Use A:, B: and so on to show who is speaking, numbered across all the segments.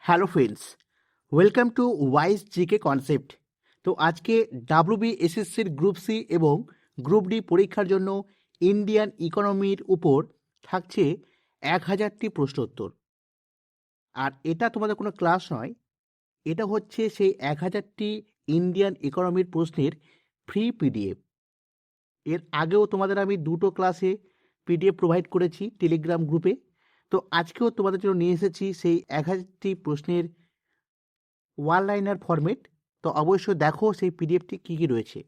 A: Hello friends, welcome to wise GK concept. তো আজকে WB এসএসসির গ্রুপ সি এবং গ্রুপ ডি পরীক্ষার জন্য ইন্ডিয়ান ইকোনমির উপর থাকছে 1000টি প্রশ্নোত্তর। আর এটা তোমাদের কোনো ক্লাস নয়, এটা হচ্ছে সেই 1000টি ইন্ডিয়ান ইকোনমির প্রশ্নের ফ্রি পিডিএফ। এর আগেও তোমাদের আমি দুটো ক্লাসে পিডিএফ প্রোভাইড করেছি টেলিগ্রাম গ্রুপে। তো আজকেও তোমাদের জন্য নিয়ে এসেছি সেই 1000টি প্রশ্নের ওয়ান লাইনার ফরম্যাট। তো অবশ্যই দেখো সেই পিডিএফটি কী কী রয়েছে।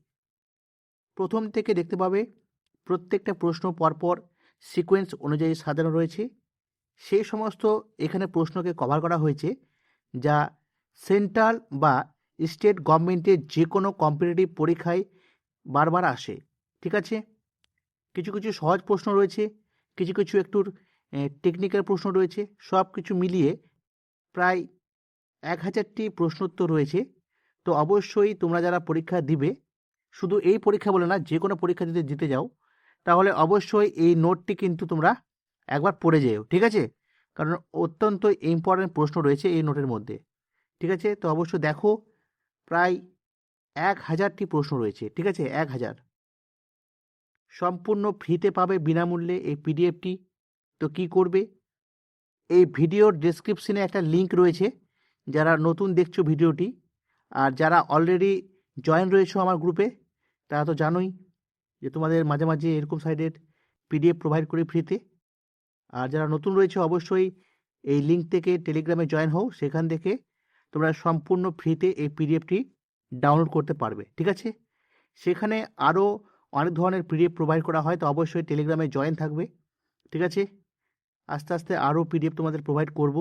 A: প্রথম থেকে দেখতে পাবে প্রত্যেকটা প্রশ্ন পরপর সিকোয়েন্স অনুযায়ী সাজানো রয়েছে। সেই সমস্ত এখানে প্রশ্নকে কভার করা হয়েছে যা সেন্ট্রাল বা স্টেট গভর্নমেন্টের যে কোনো কম্পিটিটিভ পরীক্ষায় বারবার আসে। ঠিক আছে, কিছু কিছু সহজ প্রশ্ন রয়েছে, কিছু কিছু একটু টেকনিক্যাল প্রশ্ন রয়েছে, সব কিছু মিলিয়ে প্রায় 1000টি প্রশ্নোত্তর রয়েছে। তো অবশ্যই তোমরা যারা পরীক্ষা দিবে, শুধু এই পরীক্ষা বলে না, যে কোনো পরীক্ষা যদি দিতে যাও তাহলে অবশ্যই এই নোটটি কিন্তু তোমরা একবার পড়ে যেও। ঠিক আছে, কারণ অত্যন্ত ইম্পর্ট্যান্ট প্রশ্ন রয়েছে এই নোটের মধ্যে। ঠিক আছে, তো অবশ্যই দেখো প্রায় 1000টি প্রশ্ন রয়েছে। ঠিক আছে, 1000 সম্পূর্ণ ফ্রিতে পাবে বিনামূল্যে এই পিডিএফটি। তো কি করবে, এই ভিডিওর ডেসক্রিপশনে একটা লিঙ্ক রয়েছে। যারা নতুন দেখছো ভিডিওটি আর যারা অলরেডি জয়েন রয়েছো আমার গ্রুপে, তারা তো জানোই যে তোমাদের মাঝে মাঝে এরকম সাইডের পিডিএফ প্রোভাইড করি ফ্রিতে। আর যারা নতুন রয়েছে অবশ্যই এই লিঙ্ক থেকে টেলিগ্রামে জয়েন হও, সেখান থেকে তোমরা সম্পূর্ণ ফ্রিতে এই পিডিএফটি ডাউনলোড করতে পারবে। ঠিক আছে, সেখানে আরও অনেক ধরনের পিডিএফ প্রোভাইড করা হয়, তো অবশ্যই টেলিগ্রামে জয়েন থাকবে। ঠিক আছে, আস্তে আস্তে আরও পিডিএফ তোমাদের প্রোভাইড করব।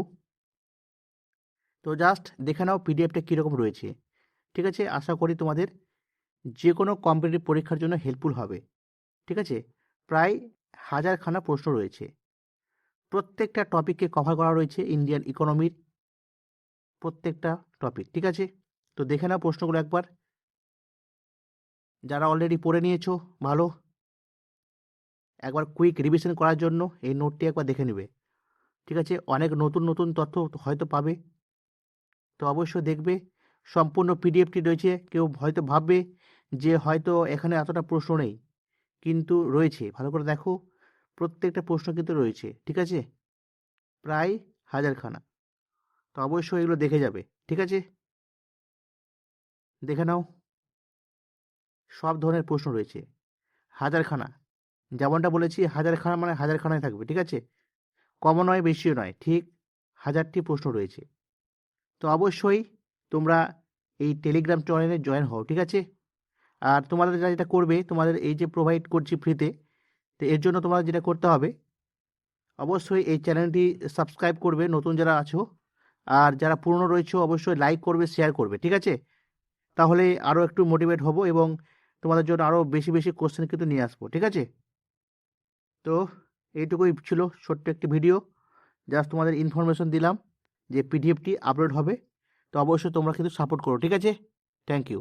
A: তো জাস্ট দেখে নাও পিডিএফটা কীরকম রয়েছে। ঠিক আছে, আশা করি তোমাদের যে কোনো কম্পিটিটিভ পরীক্ষার জন্য হেল্পফুল হবে। ঠিক আছে, প্রায় 1000খানা প্রশ্ন রয়েছে, প্রত্যেকটা টপিককে কভার করা রয়েছে ইন্ডিয়ান ইকোনমির প্রত্যেকটা টপিক। ঠিক আছে, তো দেখে নাও প্রশ্নগুলো একবার। যারা অলরেডি পড়ে নিয়েছো ভালো, একবার কুইক রিভিশন করার জন্য এই নোটটি একবার দেখে নেবে। ঠিক আছে, অনেক নতুন নতুন তথ্য হয়তো পাবে, তো অবশ্যই দেখবে। সম্পূর্ণ পিডিএফটি রয়েছে। কেউ হয়তো ভাববে যে হয়তো এখানে এতটা প্রশ্ন নেই, কিন্তু রয়েছে। ভালো করে দেখো, প্রত্যেকটা প্রশ্ন কিন্তু রয়েছে। ঠিক আছে, প্রায় 1000খানা। তো অবশ্যই এগুলো দেখে যাবে। ঠিক আছে, দেখে নাও, সব ধরনের প্রশ্ন রয়েছে 1000খানা। যেমনটা বলেছি 1000খানা মানে 1000খানায় থাকবে। ঠিক আছে, কমও নয় বেশিও নয়, ঠিক 1000টি প্রশ্ন রয়েছে। তো অবশ্যই তোমরা এই টেলিগ্রাম চ্যানেলে জয়েন হও। ঠিক আছে, আর তোমাদের যেটা করবে, তোমাদের এই যে প্রোভাইড করছি ফ্রিতে, তো এর জন্য তোমাদের যেটা করতে হবে, অবশ্যই এই চ্যানেলটি সাবস্ক্রাইব করবে নতুন যারা আছো, আর যারা পুরনো রয়েছে অবশ্যই লাইক করবে, শেয়ার করবে। ঠিক আছে, তাহলে আরও একটু মোটিভেট হব এবং তোমাদের জন্য আরও বেশি বেশি কোশ্চেন কিন্তু নিয়ে আসবো। ঠিক আছে, তো এইটুকুই ছিল ছোট্ট একটি ভিডিও, জাস্ট তোমাদের ইনফরমেশন দিলাম যে পিডিএফটি আপলোড হবে। তো অবশ্যই তোমরা কিন্তু সাপোর্ট করো। ঠিক আছে, থ্যাংক ইউ।